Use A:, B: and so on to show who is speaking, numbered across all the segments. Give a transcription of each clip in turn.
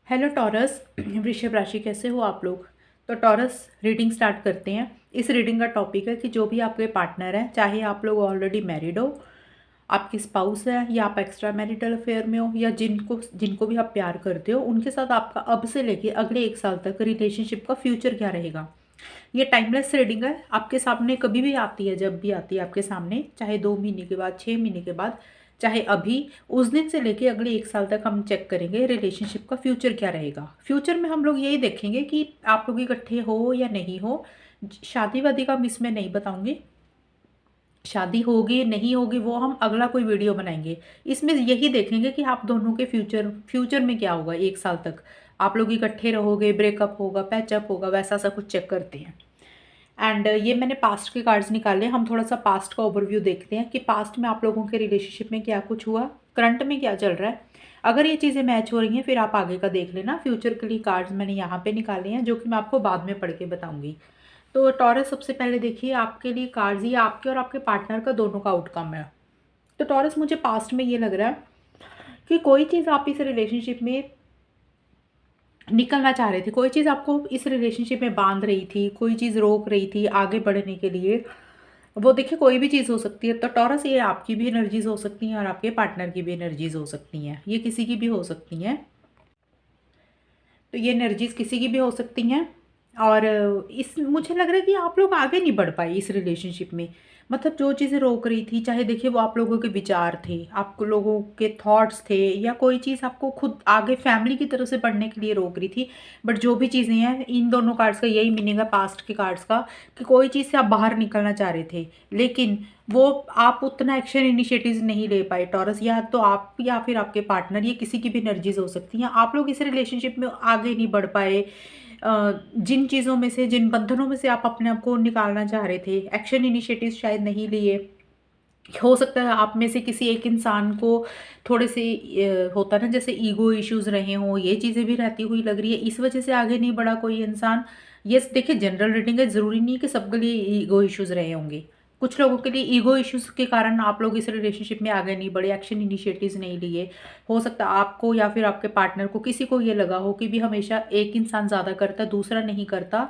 A: Hello taurus. वृषभ राशि, कैसे हो आप लोग। तो टॉरस, रीडिंग स्टार्ट करते हैं। इस रीडिंग का टॉपिक है कि जो भी आपके पार्टनर हैं, चाहे आप लोग ऑलरेडी मैरिड हो, आपकी स्पाउस है, या आप एक्स्ट्रा मैरिटल अफेयर में हो, या जिनको जिनको भी आप प्यार करते हो, उनके साथ आपका अब से लेके अगले 1 साल तक रिलेशनशिप का फ्यूचर क्या रहेगा। ये टाइमलेस रीडिंग है, आपके सामने कभी भी आती है, जब भी आती है आपके सामने, चाहे 2 महीने के बाद, 6 महीने के बाद, चाहे अभी, उस दिन से लेके अगले 1 साल तक हम चेक करेंगे रिलेशनशिप का फ्यूचर क्या रहेगा। फ्यूचर में हम लोग यही देखेंगे कि आप लोग इकट्ठे हो या नहीं हो। शादी वादी का मैं इसमें नहीं बताऊंगी, शादी होगी नहीं होगी वो हम अगला कोई वीडियो बनाएंगे। इसमें यही देखेंगे कि आप दोनों के फ्यूचर में क्या होगा। 1 साल तक आप लोग इकट्ठे रहोगे, ब्रेकअप होगा, पैचअप होगा, वैसा सा कुछ चेक करते हैं। एंड ये मैंने पास्ट के कार्ड्स निकाले। हम थोड़ा सा पास्ट का ओवरव्यू देखते हैं कि पास्ट में आप लोगों के रिलेशनशिप में क्या कुछ हुआ, करंट में क्या चल रहा है। अगर ये चीज़ें मैच हो रही हैं फिर आप आगे का देख लेना। फ्यूचर के लिए कार्ड्स मैंने यहाँ पे निकाले हैं, जो कि मैं आपको बाद में पढ़ के बताऊंगी। तो टॉरस, सबसे पहले देखिए आपके लिए कार्ड्स, ये आपके और आपके पार्टनर का दोनों का आउटकम है। तो टॉरस, मुझे पास्ट में ये लग रहा है कि कोई चीज़ आप इस रिलेशनशिप में निकलना चाह रहे थे, कोई चीज़ आपको इस रिलेशनशिप में बांध रही थी, कोई चीज़ रोक रही थी आगे बढ़ने के लिए। वो देखिए कोई भी चीज़ हो सकती है। तो टॉरस, ये आपकी भी एनर्जीज हो सकती हैं और आपके पार्टनर की भी एनर्जीज हो सकती हैं, ये किसी की भी हो सकती हैं। तो ये एनर्जीज किसी की भी हो सकती हैं। और इस मुझे लग रहा है कि आप लोग आगे नहीं बढ़ पाए इस रिलेशनशिप में। मतलब जो चीज़ें रोक रही थी, चाहे देखिए वो आप लोगों के विचार थे, आप लोगों के थॉट्स थे, या कोई चीज़ आपको खुद आगे फैमिली की तरफ से बढ़ने के लिए रोक रही थी। बट जो भी चीज़ें हैं, इन दोनों कार्ड्स का यही मीनिंग है, पास्ट के कार्ड्स का, कि कोई चीज़ से आप बाहर निकलना चाह रहे थे, लेकिन वो आप उतना एक्शन इनिशिएटिव नहीं ले पाए। टॉरस, या तो आप या फिर आपके पार्टनर, ये किसी की भी एनर्जीज हो सकती हैं। आप लोग इस रिलेशनशिप में आगे नहीं बढ़ पाए। जिन चीज़ों में से, जिन बंधनों में से आप अपने आप को निकालना चाह रहे थे, एक्शन इनिशिएटिव शायद नहीं लिए। हो सकता है आप में से किसी एक इंसान को थोड़े से होता है ना, जैसे ईगो इश्यूज रहे हों, ये चीज़ें भी रहती हुई लग रही है, इस वजह से आगे नहीं बढ़ा कोई इंसान। ये देखिए जनरल रीडिंग है, ज़रूरी नहीं कि सबके लिए ईगो इश्यूज रहे होंगे। कुछ लोगों के लिए ईगो इश्यूज के कारण आप लोग इस रिलेशनशिप में आगे नहीं बढ़े, एक्शन इनिशिएटिव्स नहीं लिए। हो सकता है आपको या फिर आपके पार्टनर को, किसी को ये लगा हो कि भी हमेशा एक इंसान ज़्यादा करता दूसरा नहीं करता।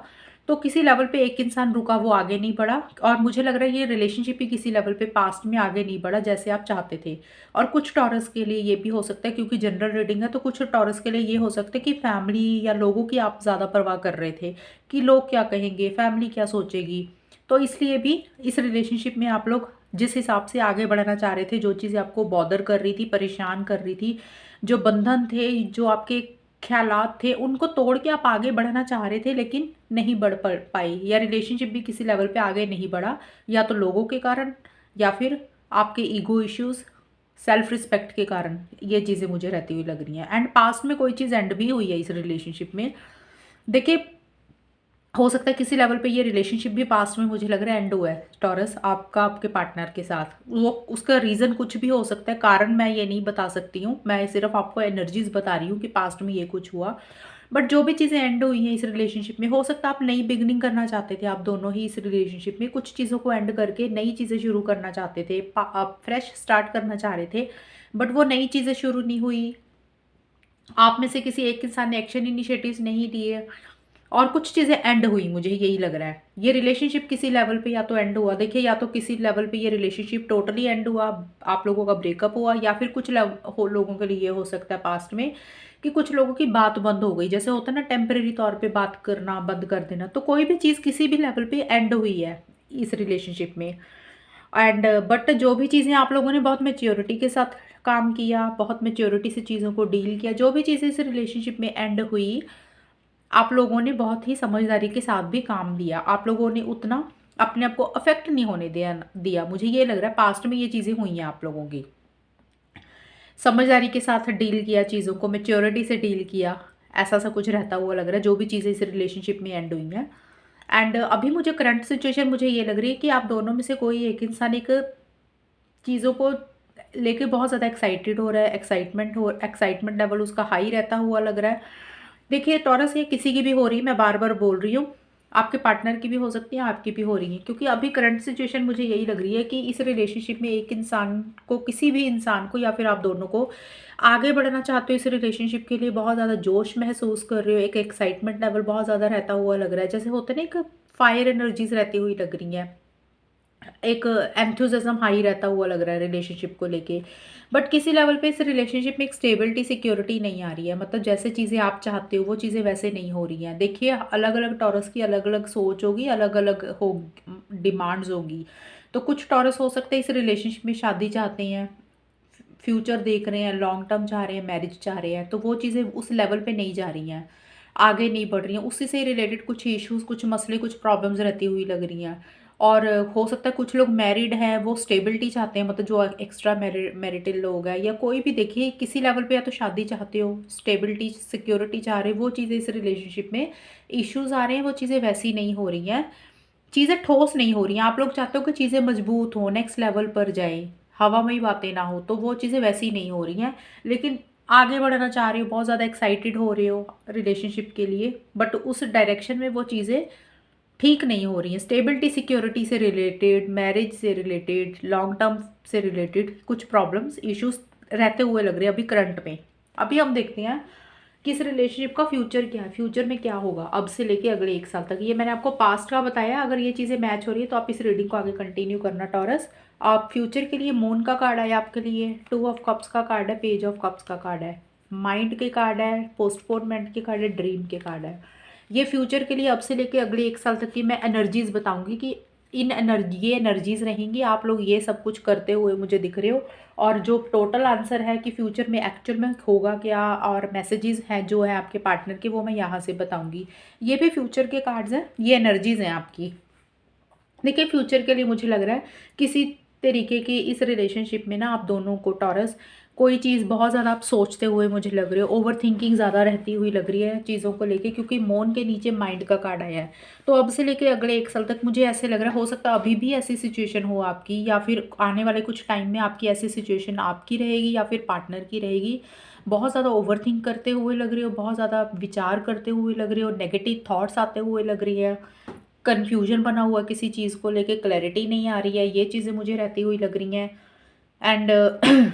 A: तो किसी लेवल पे एक इंसान रुका, वो आगे नहीं बढ़ा। और मुझे लग रहा है ये रिलेशनशिप ही किसी लेवल पे पास्ट में आगे नहीं बढ़ा जैसे आप चाहते थे। और कुछ टॉरस के लिए ये भी हो सकता है, क्योंकि जनरल रीडिंग है, तो कुछ टॉरस के लिए ये हो सकता है कि फैमिली या लोगों की आप ज़्यादा परवाह कर रहे थे, कि लोग क्या कहेंगे, फैमिली क्या सोचेगी। तो इसलिए भी इस रिलेशनशिप में आप लोग जिस हिसाब से आगे बढ़ना चाह रहे थे, जो चीज़ें आपको बॉदर कर रही थी, परेशान कर रही थी, जो बंधन थे, जो आपके ख्यालात थे, उनको तोड़ के आप आगे बढ़ना चाह रहे थे, लेकिन नहीं बढ़ पाई, या रिलेशनशिप भी किसी लेवल पे आगे नहीं बढ़ा, या तो लोगों के कारण, या फिर आपके ईगो इश्यूज, सेल्फ रिस्पेक्ट के कारण। ये चीज़ें मुझे रहती हुई लग रही हैं। एंड पास्ट में कोई चीज़ एंड भी हुई है इस रिलेशनशिप में। देखिए, हो सकता है किसी लेवल पे ये रिलेशनशिप भी पास्ट में, मुझे लग रहा है, एंड हुआ है टॉरस, आपका आपके पार्टनर के साथ। वो उसका रीज़न कुछ भी हो सकता है, कारण मैं ये नहीं बता सकती हूँ, मैं सिर्फ आपको एनर्जीज बता रही हूँ कि पास्ट में ये कुछ हुआ। बट जो भी चीज़ें एंड हुई हैं इस रिलेशनशिप में, हो सकता है आप नई बिगनिंग करना चाहते थे, आप दोनों ही इस रिलेशनशिप में कुछ चीज़ों को एंड करके नई चीज़ें शुरू करना चाहते थे, आप फ्रेश स्टार्ट करना चाह रहे थे। बट वो नई चीज़ें शुरू नहीं हुई, आप में से किसी एक इंसान ने एक्शन इनिशिएटिव्स नहीं लिए, और कुछ चीज़ें एंड हुई, मुझे यही लग रहा है। ये रिलेशनशिप किसी लेवल पे या तो एंड हुआ, देखिए, या तो किसी लेवल पे ये रिलेशनशिप टोटली एंड हुआ, आप लोगों का ब्रेकअप हुआ, या फिर कुछ लोगों के लिए ये हो सकता है पास्ट में कि कुछ लोगों की बात बंद हो गई, जैसे होता है ना टेम्परेरी तौर पे बात करना बंद कर देना। तो कोई भी चीज़ किसी भी लेवल पे एंड हुई है इस रिलेशनशिप में। एंड बट जो भी चीज़ें आप लोगों ने बहुत मेच्योरिटी के साथ काम किया, बहुत मेच्योरिटी से चीज़ों को डील किया, जो भी चीज़ें इस रिलेशनशिप में एंड हुई, आप लोगों ने बहुत ही समझदारी के साथ भी काम दिया। आप लोगों ने उतना अपने आप को अफेक्ट नहीं होने दिया। मुझे ये लग रहा है पास्ट में ये चीज़ें हुई हैं, आप लोगों की समझदारी के साथ डील किया, चीज़ों को मेच्योरिटी से डील किया, ऐसा सा कुछ रहता हुआ लग रहा है जो भी चीज़ें इस रिलेशनशिप में एंड हुई हैं। एंड अभी मुझे करंट सिचुएशन मुझे ये लग रही है कि आप दोनों में से कोई एक इंसान एक चीज़ों को लेके बहुत ज़्यादा एक्साइटेड हो रहा है, एक्साइटमेंट लेवल उसका हाई रहता हुआ लग रहा है। देखिए टॉरस, ये किसी की भी हो रही है, मैं बार बार बोल रही हूँ, आपके पार्टनर की भी हो सकती है, आपकी भी हो रही है, क्योंकि अभी करंट सिचुएशन मुझे यही लग रही है कि इस रिलेशनशिप में एक इंसान को, किसी भी इंसान को या फिर आप दोनों को आगे बढ़ना चाहते हो इस रिलेशनशिप के लिए, बहुत ज़्यादा जोश महसूस कर रहे हो, एक एक्साइटमेंट लेवल बहुत ज़्यादा रहता हुआ लग रहा है, जैसे होता है ना, एक फायर एनर्जीज रहती हुई लग रही हैं, एक एंथुसिज्म हाई रहता हुआ लग रहा है रिलेशनशिप को लेके। बट किसी लेवल पे इस रिलेशनशिप में एक स्टेबिलिटी सिक्योरिटी नहीं आ रही है, मतलब जैसे चीज़ें आप चाहते हो वो चीज़ें वैसे नहीं हो रही हैं। देखिए, अलग अलग टॉरस की अलग अलग सोच होगी, अलग अलग हो डिमांड्स होगी। तो कुछ टॉरस हो सकते हैं इस रिलेशनशिप में शादी चाहते हैं, फ्यूचर देख रहे हैं, लॉन्ग टर्म चाह रहे हैं, मैरिज चाह रहे हैं, तो वो चीज़ें उस लेवल पे नहीं जा रही हैं, आगे नहीं बढ़ रही हैं, उसी से रिलेटेड कुछ इश्यूज़, कुछ मसले, कुछ प्रॉब्लम्स रहती हुई लग रही हैं। और हो सकता है कुछ लोग मैरिड हैं, वो स्टेबिलिटी चाहते हैं, मतलब जो एक्स्ट्रा मैरिटल लोग हैं या कोई भी, देखिए किसी लेवल पे या तो शादी चाहते हो, स्टेबिलिटी सिक्योरिटी चाह रहे हो, वो चीज़ें इस रिलेशनशिप में इश्यूज़ आ रहे हैं, वो चीज़ें वैसी नहीं हो रही हैं, चीज़ें ठोस नहीं हो रही हैं। आप लोग चाहते हो कि चीज़ें मजबूत हों, नेक्स्ट लेवल पर जाएँ, हवामयी बातें ना हो, तो वो चीज़ें वैसी नहीं हो रही हैं। लेकिन आगे बढ़ना चाह रहे हो, बहुत ज़्यादा एक्साइटेड हो रहे हो रिलेशनशिप के लिए, बट उस डायरेक्शन में वो चीज़ें ठीक नहीं हो रही हैं। स्टेबिलिटी सिक्योरिटी से रिलेटेड, मैरिज से रिलेटेड, लॉन्ग टर्म से रिलेटेड कुछ प्रॉब्लम्स, इश्यूज़ रहते हुए लग रहे हैं अभी करंट में। अभी हम देखते हैं कि इस रिलेशनशिप का फ्यूचर क्या है, फ्यूचर में क्या होगा अब से लेके अगले 1 साल तक। ये मैंने आपको पास्ट का बताया, अगर ये चीज़ें मैच हो रही है तो आप इस रीडिंग को आगे कंटिन्यू करना टॉरस। आप फ्यूचर के लिए मून का कार्ड है आपके लिए, 2 ऑफ कप्स का कार्ड है, पेज ऑफ कप्स का कार्ड है, माइंड के कार्ड है, पोस्टपोनमेंट के कार्ड है, ड्रीम के कार्ड है। ये फ्यूचर के लिए अब से लेके अगले 1 साल तक की मैं एनर्जीज़ बताऊँगी कि ये एनर्जीज़ रहेंगी, आप लोग ये सब कुछ करते हुए मुझे दिख रहे हो। और जो टोटल आंसर है कि फ्यूचर में एक्चुअल में होगा क्या और मैसेजेस हैं जो है आपके पार्टनर के, वो मैं यहाँ से बताऊँगी। ये भी फ्यूचर के कार्ड्स हैं, ये एनर्जीज़ हैं आपकी। देखिए, फ्यूचर के लिए मुझे लग रहा है किसी तरीके की इस रिलेशनशिप में ना आप दोनों को टॉरस, कोई चीज़ बहुत ज़्यादा आप सोचते हुए मुझे लग रहे हो, ओवर थिंकिंग ज़्यादा रहती हुई लग रही है चीज़ों को लेके, क्योंकि मून के नीचे माइंड का कार्ड आया है। तो अब से लेके अगले 1 साल तक मुझे ऐसे लग रहा है, हो सकता है अभी भी ऐसी सिचुएशन हो आपकी, या फिर आने वाले कुछ टाइम में आपकी ऐसी सिचुएशन आपकी रहेगी या फिर पार्टनर की रहेगी। बहुत ज़्यादा ओवरथिंक करते हुए लग रहे हो, बहुत ज़्यादा विचार करते हुए लग रहे हो, नेगेटिव थॉट्स आते हुए लग रही है, कन्फ्यूजन बना हुआ किसी चीज़ को लेके, क्लैरिटी नहीं आ रही है, ये चीज़ें मुझे रहती हुई लग रही हैं। एंड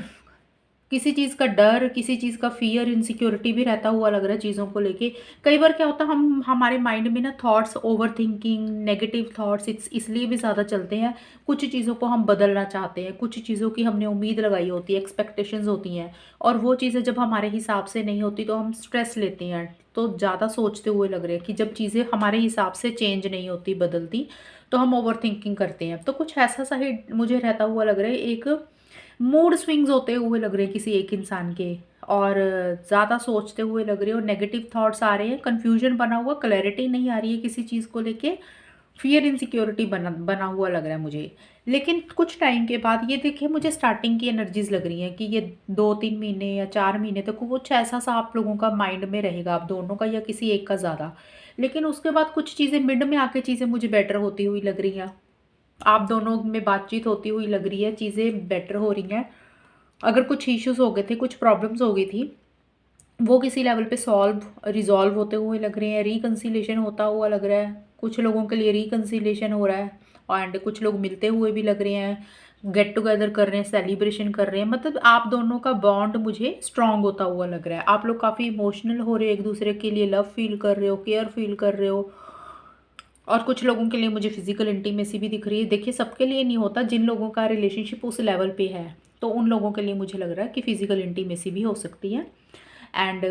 A: किसी चीज़ का डर, किसी चीज़ का फ़ियर, इनसिक्योरिटी भी रहता हुआ लग रहा है चीज़ों को लेके। कई बार क्या होता है, हम हमारे माइंड में ना थॉट्स, ओवरथिंकिंग, नेगेटिव थॉट्स इसलिए भी ज़्यादा चलते हैं, कुछ चीज़ों को हम बदलना चाहते हैं, कुछ चीज़ों की हमने उम्मीद लगाई होती है, एक्सपेक्टेशंस होती हैं, और वो चीज़ें जब हमारे हिसाब से नहीं होती तो हम स्ट्रेस लेते हैं। तो ज़्यादा सोचते हुए लग रहे हैं कि जब चीज़ें हमारे हिसाब से चेंज नहीं होती, बदलती, तो हम ओवरथिंकिंग करते हैं। तो कुछ ऐसा सा ही मुझे रहता हुआ लग रहा है, एक मूड स्विंग्स होते हुए लग रहे हैं किसी एक इंसान के, और ज़्यादा सोचते हुए लग रहे हो, नेगेटिव थॉट्स आ रहे हैं, कन्फ्यूजन बना हुआ, क्लैरिटी नहीं आ रही है किसी चीज़ को लेके, फियर इनसिक्योरिटी बना बना हुआ लग रहा है मुझे। लेकिन कुछ टाइम के बाद ये देखिए, मुझे स्टार्टिंग की एनर्जीज लग रही हैं कि ये 2-3 महीने या 4 महीने तक कुछ ऐसा सा आप लोगों का माइंड में रहेगा, आप दोनों का या किसी एक का ज़्यादा। लेकिन उसके बाद कुछ चीज़ें मिड में आके चीज़ें मुझे बेटर होती हुई लग रही हैं, आप दोनों में बातचीत होती हुई लग रही है, चीज़ें बेटर हो रही हैं। अगर कुछ इश्यूज़ हो गए थे, कुछ प्रॉब्लम्स हो गई थी, वो किसी लेवल पे रिज़ॉल्व होते हुए लग रहे हैं, रिकंसिलिएशन होता हुआ लग रहा है। कुछ लोगों के लिए रिकंसिलिएशन हो रहा है, एंड कुछ लोग मिलते हुए भी लग रहे हैं, गेट टुगेदर कर रहे हैं, सेलिब्रेशन कर रहे हैं, मतलब आप दोनों का बॉन्ड मुझे स्ट्रॉन्ग होता हुआ लग रहा है। आप लोग काफ़ी इमोशनल हो रहे हो, एक दूसरे के लिए लव फील कर रहे हो, केयर फील कर रहे हो। और कुछ लोगों के लिए मुझे फिजिकल इंटीमेसी भी दिख रही है। देखिए, सबके लिए नहीं होता, जिन लोगों का रिलेशनशिप उस लेवल पे है, तो उन लोगों के लिए मुझे लग रहा है कि फिजिकल इंटीमेसी भी हो सकती है। एंड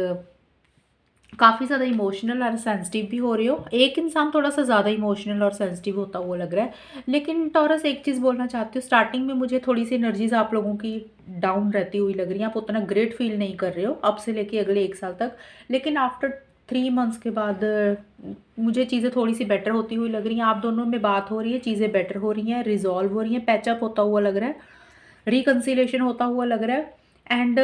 A: काफ़ी ज़्यादा इमोशनल और सेंसिटिव भी हो रहे हो, एक इंसान थोड़ा सा ज़्यादा इमोशनल और सेंसिटिव होता हुआ लग रहा है। लेकिन टॉरस, एक चीज़ बोलना चाहती हूँ, स्टार्टिंग में मुझे थोड़ी सी एनर्जीज आप लोगों की डाउन रहती हुई लग रही है, आप उतना ग्रेट फील नहीं कर रहे हो अब से लेके अगले 1 साल तक। लेकिन आफ्टर 3 मंथ्स के बाद मुझे चीज़ें थोड़ी सी बेटर होती हुई लग रही हैं, आप दोनों में बात हो रही है, चीज़ें बेटर हो रही हैं, रिजॉल्व हो रही हैं, पैचअप होता हुआ लग रहा है, रिकन्सिलेशन होता हुआ लग रहा है। एंड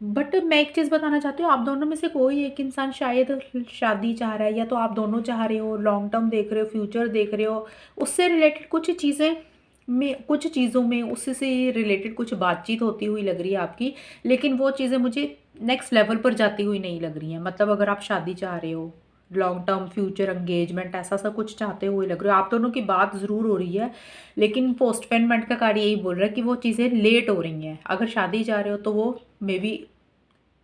A: बट मैं एक चीज़ बताना चाहती हूँ, आप दोनों में से कोई एक इंसान शायद शादी चाह रहा है, या तो आप दोनों चाह रहे हो, लॉन्ग टर्म देख रहे हो, फ्यूचर देख रहे हो, उससे रिलेटेड कुछ चीज़ें में, कुछ चीज़ों में उससे से रिलेटेड कुछ बातचीत होती हुई लग रही है आपकी। लेकिन वो चीज़ें मुझे नेक्स्ट लेवल पर जाती हुई नहीं लग रही हैं, मतलब अगर आप शादी चाह रहे हो लॉन्ग टर्म फ्यूचर एंगेजमेंट ऐसा सा कुछ चाहते हुए लग रहे हो। आप दोनों की बात ज़रूर हो रही है, लेकिन पोस्टपोनमेंट का कार्ड यही बोल रहा है कि वो चीज़ें लेट हो रही हैं। अगर शादी जा रहे हो तो वो मे बी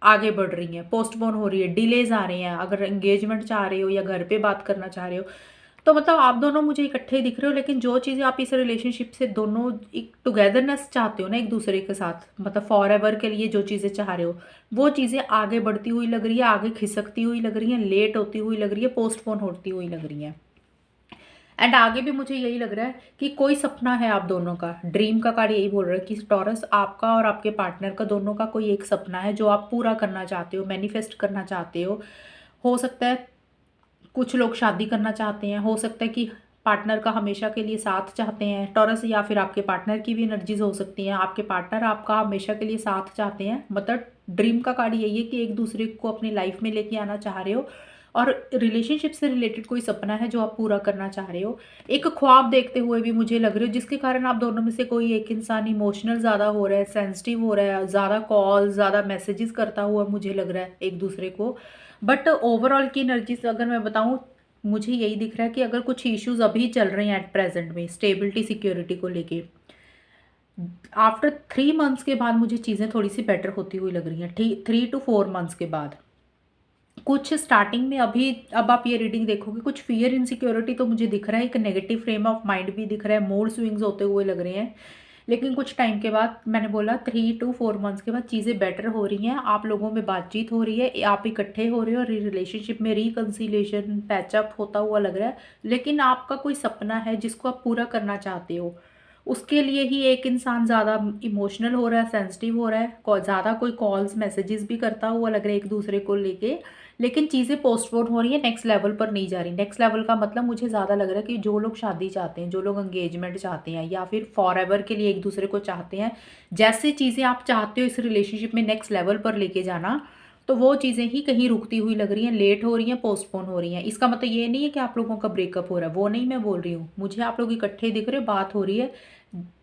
A: आगे बढ़ रही हैं, पोस्टपोन हो रही है, डिलेज आ रही हैं। अगर एंगेजमेंट चाह रहे हो या घर पे बात करना चाह रहे हो तो मतलब आप दोनों मुझे इकट्ठे ही दिख रहे हो, लेकिन जो चीज़ें आप इस रिलेशनशिप से दोनों एक टुगेदरनेस चाहते हो ना एक दूसरे के साथ, मतलब फॉर एवर के लिए जो चीज़ें चाह रहे हो, वो चीज़ें आगे बढ़ती हुई लग रही है, आगे खिसकती हुई लग रही हैं, लेट होती हुई लग रही है, पोस्टपोन होती हुई लग रही हैं। एंड आगे भी मुझे यही लग रहा है कि कोई सपना है आप दोनों का। ड्रीम का कार्ड यही बोल रहा है कि टॉरस, आपका और आपके पार्टनर का दोनों का कोई एक सपना है जो आप पूरा करना चाहते हो, मैनिफेस्ट करना चाहते हो सकता है कुछ लोग शादी करना चाहते हैं, हो सकता है कि पार्टनर का हमेशा के लिए साथ चाहते हैं टॉरस, या फिर आपके पार्टनर की भी एनर्जीज हो सकती हैं, आपके पार्टनर आपका हमेशा के लिए साथ चाहते हैं। मतलब ड्रीम का कार्ड यही है कि एक दूसरे को अपनी लाइफ में लेके आना चाह रहे हो, और रिलेशनशिप से रिलेटेड कोई सपना है जो आप पूरा करना चाह रहे हो। एक ख्वाब देखते हुए भी मुझे लग रहे हो, जिसके कारण आप दोनों में से कोई एक इंसान इमोशनल ज़्यादा हो रहा है, सेंसिटिव हो रहा है, ज़्यादा कॉल, ज़्यादा मैसेजेस करता हुआ मुझे लग रहा है एक दूसरे को। बट ओवरऑल की एनर्जीज अगर मैं बताऊँ, मुझे यही दिख रहा है कि अगर कुछ इश्यूज अभी चल रहे हैं एट प्रेजेंट में स्टेबिलिटी सिक्योरिटी को लेके, आफ्टर 3 मंथ्स के बाद मुझे चीज़ें थोड़ी सी बेटर होती हुई लग रही हैं। 3 to 4 मंथ्स के बाद कुछ स्टार्टिंग में अभी, अब आप ये रीडिंग देखोगे, कुछ फियर इनसिक्योरिटी तो मुझे दिख रहा है, एक नेगेटिव फ्रेम ऑफ माइंड भी दिख रहा है, मूड स्विंग्स होते हुए लग रहे हैं। लेकिन कुछ टाइम के बाद, मैंने बोला 3 to 4 मंथ्स के बाद चीज़ें बेटर हो रही हैं, आप लोगों में बातचीत हो रही है, आप इकट्ठे हो रहे हो, रिलेशनशिप में रिकन्सिलेशन पैचअप होता हुआ लग रहा है। लेकिन आपका कोई सपना है जिसको आप पूरा करना चाहते हो, उसके लिए ही एक इंसान ज़्यादा इमोशनल हो रहा है, सेंसिटिव हो रहा है, ज़्यादा कोई कॉल्स मैसेजेस भी करता हुआ लग रहा है एक दूसरे को लेके। लेकिन चीज़ें पोस्टपोन हो रही है, नेक्स्ट लेवल पर नहीं जा रही। नेक्स्ट लेवल का मतलब मुझे ज़्यादा लग रहा है कि जो लोग शादी चाहते हैं, जो लोग एंगेजमेंट चाहते हैं, या फिर फॉर एवर के लिए एक दूसरे को चाहते हैं, जैसे चीज़ें आप चाहते हो इस रिलेशनशिप में नेक्स्ट लेवल पर लेके जाना, तो वो चीज़ें ही कहीं रुकती हुई लग रही हैं, लेट हो रही हैं, पोस्टपोन हो रही हैं। इसका मतलब ये नहीं है कि आप लोगों का ब्रेकअप हो रहा है, वो नहीं मैं बोल रही हूँ। मुझे आप लोग इकट्ठे दिख रहे हो, बात हो रही है।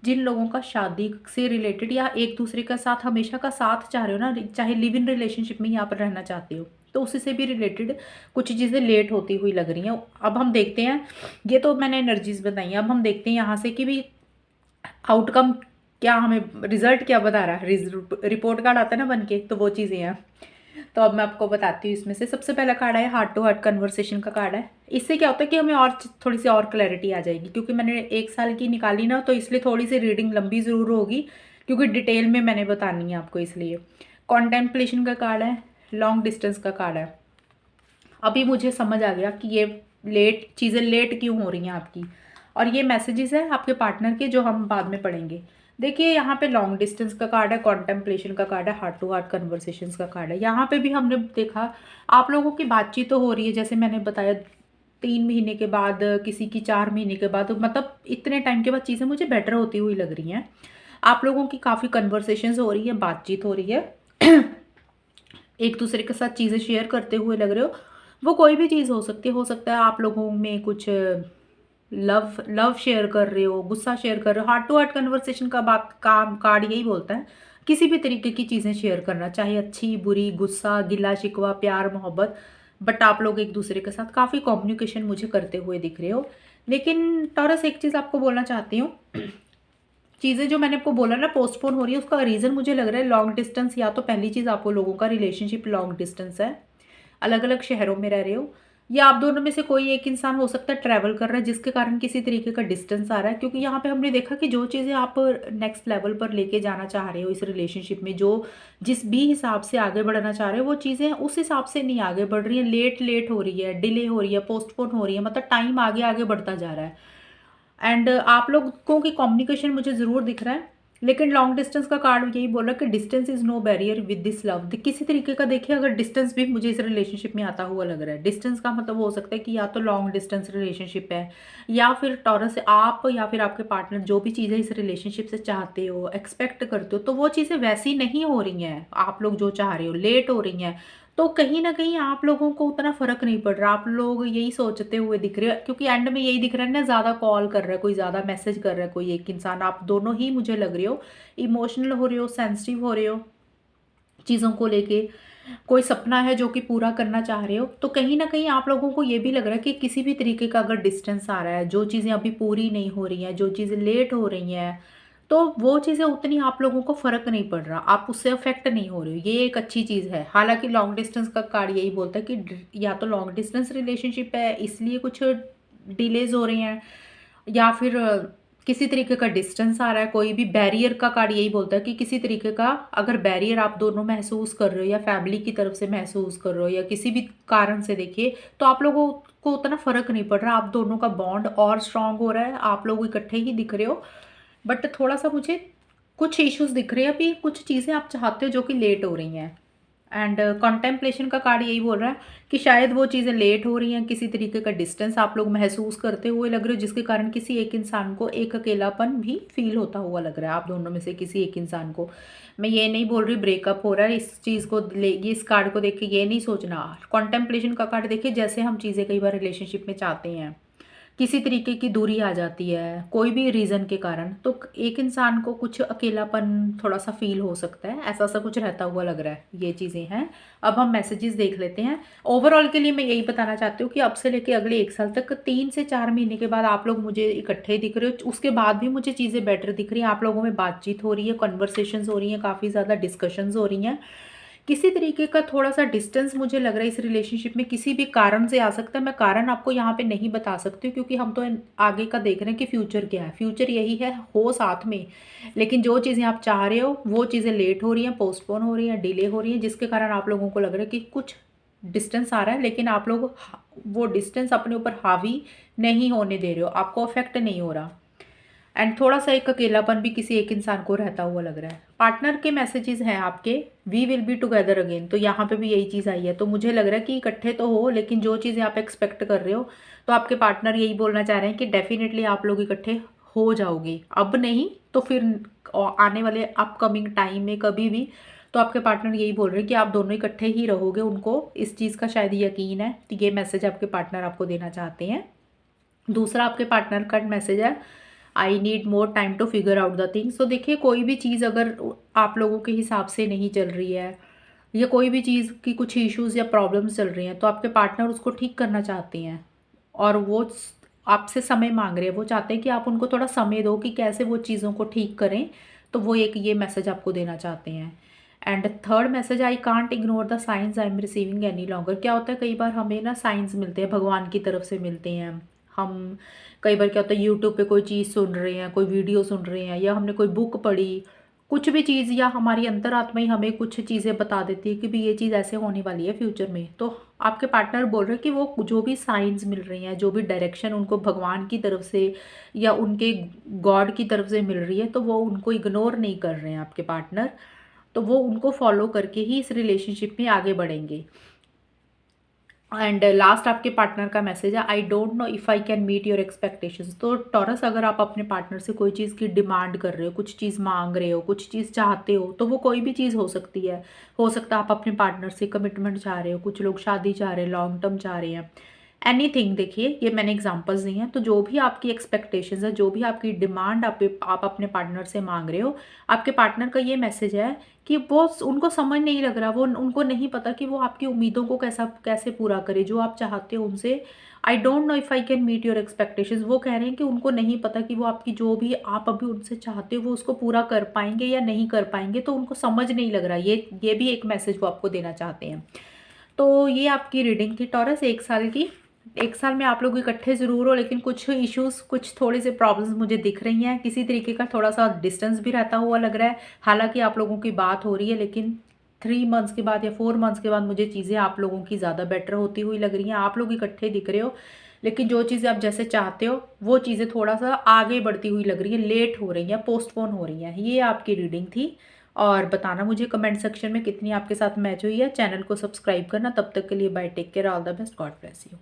A: जिन लोगों का शादी से रिलेटेड या एक दूसरे के साथ हमेशा का साथ चाह रहे हो ना, चाहे लिव इन रिलेशनशिप में यहाँ पर रहना चाहते हो, तो उसी से भी रिलेटेड कुछ चीज़ें लेट होती हुई लग रही हैं। अब हम देखते हैं, ये तो मैंने एनर्जीज बताई हैं, अब हम देखते हैं यहाँ से कि भी आउटकम क्या, हमें रिजल्ट क्या बता रहा है। रिपोर्ट कार्ड आता है ना बन के, तो वो चीज़ें हैं। तो अब मैं आपको बताती हूँ। इसमें से सबसे पहला कार्ड है हार्ट टू हार्ट कन्वर्सेशन का कार्ड है। इससे क्या होता है कि हमें और थोड़ी सी और क्लैरिटी आ जाएगी, क्योंकि मैंने 1 साल की निकाली ना, तो इसलिए थोड़ी सी रीडिंग लंबी ज़रूर होगी, क्योंकि डिटेल में मैंने बतानी है आपको इसलिए। कॉन्टेम्पलेशन का कार्ड है, लॉन्ग डिस्टेंस का कार्ड है। अभी मुझे समझ आ गया कि ये चीज़ें लेट क्यों हो रही हैं आपकी, और ये मैसेजेस है आपके पार्टनर के जो हम बाद में पढ़ेंगे। देखिए यहाँ पे लॉन्ग डिस्टेंस का कार्ड है, कॉन्टेम्पलेशन का कार्ड है, हार्ट टू हार्ट कन्वर्सेशंस का कार्ड है। यहाँ पे भी हमने देखा आप लोगों की बातचीत तो हो रही है, जैसे मैंने बताया 3 महीने के बाद, किसी की 4 महीने के बाद, मतलब इतने टाइम के बाद चीज़ें मुझे बेटर होती हुई लग रही हैं। आप लोगों की काफ़ी कन्वर्सेशंस हो रही है, बातचीत हो रही है, एक दूसरे के साथ चीज़ें शेयर करते हुए लग रहे हो। वो कोई भी चीज़ हो सकता है आप लोगों में कुछ लव लव शेयर कर रहे हो, गुस्सा शेयर कर रहे हो। हार्ट टू हार्ट कन्वर्सेशन का बात काम कार्ड यही बोलता है, किसी भी तरीके की चीज़ें शेयर करना, चाहे अच्छी बुरी, गुस्सा, गिला शिकवा, प्यार मोहब्बत, बट आप लोग एक दूसरे के साथ काफ़ी कम्युनिकेशन मुझे करते हुए दिख रहे हो। लेकिन टॉरस एक चीज़ आपको बोलना चाहती हूँ, चीज़ें जो मैंने आपको बोला ना पोस्टपोन हो रही है, उसका रीज़न मुझे लग रहा है लॉन्ग डिस्टेंस। या तो पहली चीज़ आप लोगों का रिलेशनशिप लॉन्ग डिस्टेंस है, अलग अलग शहरों में रह रहे हो, या आप दोनों में से कोई एक इंसान हो सकता है ट्रैवल कर रहा है, जिसके कारण किसी तरीके का डिस्टेंस आ रहा है। क्योंकि यहाँ पे हमने देखा कि जो चीज़ें आप नेक्स्ट लेवल पर लेके जाना चाह रहे हो इस रिलेशनशिप में, जो जिस भी हिसाब से आगे बढ़ना चाह रहे हो, वो चीज़ें उस हिसाब से नहीं आगे बढ़ रही हैं, लेट हो रही है, डिले हो रही है, पोस्टपोन हो रही है, मतलब टाइम आगे आगे बढ़ता जा रहा है। एंड आप लोगों की कम्युनिकेशन मुझे ज़रूर दिख रहा है। लेकिन लॉन्ग डिस्टेंस का कार्ड यही बोल रहा है कि distance is no barrier with this love. किसी तरीके का देखिए, अगर डिस्टेंस भी मुझे इस रिलेशनशिप में आता हुआ लग रहा है। डिस्टेंस का मतलब हो सकता है कि या तो लॉन्ग डिस्टेंस रिलेशनशिप है, या फिर टॉरस आप या फिर आपके पार्टनर जो भी चीज़ें इस रिलेशनशिप से चाहते हो, एक्सपेक्ट करते हो, तो वो चीज़ें वैसी नहीं हो रही हैं। आप लोग जो चाह रहे हो लेट हो रही हैं, तो कहीं न कहीं आप लोगों को उतना फ़र्क नहीं पड़ रहा। आप लोग यही सोचते हुए दिख रहे हो, क्योंकि एंड में यही दिख रहा है ना, ज़्यादा कॉल कर रहा है कोई, ज़्यादा मैसेज कर रहा है कोई एक इंसान। आप दोनों ही मुझे लग रहे हो इमोशनल हो रहे हो, सेंसिटिव हो रहे हो चीज़ों को लेके। कोई सपना है जो कि पूरा करना चाह रहे हो, तो कहीं न कहीं आप लोगों को ये भी लग रहा है कि किसी भी तरीके का अगर डिस्टेंस आ रहा है, जो चीज़ें अभी पूरी नहीं हो रही हैं, जो चीज़ें लेट हो रही हैं, तो वो चीज़ें उतनी आप लोगों को फ़र्क नहीं पड़ रहा, आप उससे अफ़ेक्ट नहीं हो रहे हो, ये एक अच्छी चीज़ है। हालाँकि लॉन्ग डिस्टेंस का कार्ड यही बोलता है कि या तो लॉन्ग डिस्टेंस रिलेशनशिप है इसलिए कुछ डिलेज़ हो रही हैं, या फिर किसी तरीके का डिस्टेंस आ रहा है, कोई भी बैरियर का कार्ड यही बोलता है कि किसी तरीके का अगर बैरियर आप दोनों महसूस कर रहे हो या फैमिली की तरफ से महसूस कर रहे हो या किसी भी कारण से देखिए, तो आप लोगों को उतना फ़र्क नहीं पड़ रहा, आप दोनों का बॉन्ड और स्ट्रॉन्ग हो रहा है, आप लोग इकट्ठे ही दिख रहे हो। बट थोड़ा-सा मुझे कुछ इश्यूज़ दिख रहे हैं, अभी कुछ चीज़ें आप चाहते हो जो कि लेट हो रही हैं। एंड कॉन्टेम्पलेशन का कार्ड यही बोल रहा है कि शायद वो चीज़ें लेट हो रही हैं, किसी तरीके का डिस्टेंस आप लोग महसूस करते हुए लग रहे हो, जिसके कारण किसी एक इंसान को एक अकेलापन भी फ़ील होता हुआ लग रहा है, आप दोनों में से किसी एक इंसान को। मैं ये नहीं बोल रही ब्रेकअप हो रहा है, इस चीज़ को इस कार्ड को देख के ये नहीं सोचना। कॉन्टेम्पलेशन का कार्ड देखिए, जैसे हम चीज़ें कई बार रिलेशनशिप में चाहते हैं, किसी तरीके की दूरी आ जाती है, कोई भी रीज़न के कारण, तो एक इंसान को कुछ अकेलापन थोड़ा-सा फ़ील हो सकता है, ऐसा-सा कुछ रहता हुआ लग रहा है, ये चीज़ें हैं। अब हम मैसेजेस देख लेते हैं। ओवरऑल के लिए मैं यही बताना चाहती हूँ कि अब से लेके अगले 1 साल तक 3 से 4 महीने के बाद आप लोग मुझे इकट्ठे दिख रहे हो, उसके बाद भी मुझे चीज़ें बेटर दिख रही हैं, आप लोगों में बातचीत हो रही है, कन्वर्सेशंस हो रही हैं, काफ़ी ज़्यादा डिस्कशंस हो रही हैं। किसी तरीके का थोड़ा-सा डिस्टेंस मुझे लग रहा है इस रिलेशनशिप में किसी भी कारण से आ सकता है। मैं कारण आपको यहाँ पे नहीं बता सकती हूँ क्योंकि हम तो आगे का देख रहे हैं कि फ्यूचर क्या है। फ्यूचर यही है, हो साथ में, लेकिन जो चीज़ें आप चाह रहे हो वो चीज़ें लेट हो रही हैं, पोस्टपोन हो रही हैं, डिले हो रही हैं, जिसके कारण आप लोगों को लग रहा है कि कुछ डिस्टेंस आ रहा है, लेकिन आप लोग वो डिस्टेंस अपने ऊपर हावी नहीं होने दे रहे हो, आपको अफेक्ट नहीं हो रहा। एंड थोड़ा-सा एक अकेलापन भी किसी एक इंसान को रहता हुआ लग रहा है। पार्टनर के मैसेजेस हैं आपके, we will be together again, तो यहाँ पे भी यही चीज़ आई है। तो मुझे लग रहा है कि इकट्ठे तो हो, लेकिन जो चीज़ें आप एक्सपेक्ट कर रहे हो, तो आपके पार्टनर यही बोलना चाह रहे हैं कि डेफ़िनिटली आप लोग इकट्ठे हो जाओगे। अब नहीं तो फिर आने वाले अपकमिंग टाइम में कभी भी, तो आपके पार्टनर यही बोल रहे हैं कि आप दोनों इकट्ठे ही रहोगे, उनको इस चीज़ का शायद यकीन है। तो ये मैसेज आपके पार्टनर आपको देना चाहते हैं। दूसरा आपके पार्टनर का मैसेज है, I need more time to figure out the things. तो देखिए, कोई भी चीज़ अगर आप लोगों के हिसाब से नहीं चल रही है या कोई भी चीज़ की कुछ इश्यूज़ या प्रॉब्लम्स चल रही हैं, तो आपके पार्टनर उसको ठीक करना चाहते हैं और वो आपसे समय मांग रहे हैं। वो चाहते हैं कि आप उनको थोड़ा समय दो कि कैसे वो चीज़ों को ठीक करें। तो वो एक ये मैसेज आपको देना चाहते हैं। And third message, I can't ignore the science I am receiving any longer. क्या होता है, कई बार हमें ना साइंस मिलते हैं, भगवान की तरफ से मिलते हैं। हम कई बार क्या होता है, यूट्यूब पे कोई चीज़ सुन रहे हैं, कोई वीडियो सुन रहे हैं, या हमने कोई बुक पढ़ी, कुछ भी चीज़, या हमारी अंतरात्मा ही हमें कुछ चीज़ें बता देती है कि भी ये चीज़ ऐसे होने वाली है फ्यूचर में। तो आपके पार्टनर बोल रहे हैं कि वो जो भी साइंस मिल रही हैं, जो भी डायरेक्शन उनको भगवान की तरफ से या उनके गॉड की तरफ से मिल रही है, तो वो उनको इग्नोर नहीं कर रहे हैं आपके पार्टनर। तो वो उनको फॉलो करके ही इस रिलेशनशिप में आगे बढ़ेंगे। एंड लास्ट आपके पार्टनर का मैसेज है, I don't know if I can meet your expectations. तो टॉरस, अगर आप अपने पार्टनर से कोई चीज़ की डिमांड कर रहे हो, कुछ चीज़ मांग रहे हो, कुछ चीज़ चाहते हो, तो वो कोई भी चीज़ हो सकती है। हो सकता है आप अपने पार्टनर से कमिटमेंट चाह रहे हो, कुछ लोग शादी चाह रहे हैं, लॉन्ग टर्म चाह रहे हैं, एनीथिंग। देखिए, ये मैंने एग्जांपल्स दी हैं। तो जो भी आपकी एक्सपेक्टेशंस है, जो भी आपकी डिमांड आप अपने पार्टनर से मांग रहे हो, आपके पार्टनर का ये मैसेज है कि वो उनको समझ नहीं लग रहा, वो उनको नहीं पता कि वो आपकी उम्मीदों को कैसे पूरा करे, जो आप चाहते हो उनसे। I don't know if I can meet your expectations. वो कह रहे हैं कि उनको नहीं पता कि वो आपकी जो भी आप अभी उनसे चाहते हो वो उसको पूरा कर पाएंगे या नहीं कर पाएंगे, तो उनको समझ नहीं लग रहा। ये भी एक मैसेज वो आपको देना चाहते हैं। तो ये आपकी रीडिंग थी टॉरस, 1 साल की। 1 साल में आप लोग इकट्ठे ज़रूर हो, लेकिन कुछ इश्यूज़, कुछ थोड़े से प्रॉब्लम्स मुझे दिख रही हैं। किसी तरीके का थोड़ा-सा डिस्टेंस भी रहता हुआ लग रहा है। हालाँकि आप लोगों की बात हो रही है, लेकिन 3 मंथ्स के बाद या 4 मंथ्स के बाद मुझे चीज़ें आप लोगों की ज़्यादा बेटर होती हुई लग रही हैं। आप लोग इकट्ठे दिख रहे हो, लेकिन जो चीज़ें आप जैसे चाहते हो, वो चीज़ें थोड़ा-सा आगे बढ़ती हुई लग रही हैं, लेट हो रही हैं, पोस्टपोन हो रही हैं। ये आपकी रीडिंग थी। और बताना मुझे कमेंट सेक्शन में कितनी आपके साथ मैच हुई है। चैनल को सब्सक्राइब करना। तब तक के लिए bye, take care, all the best, God bless you.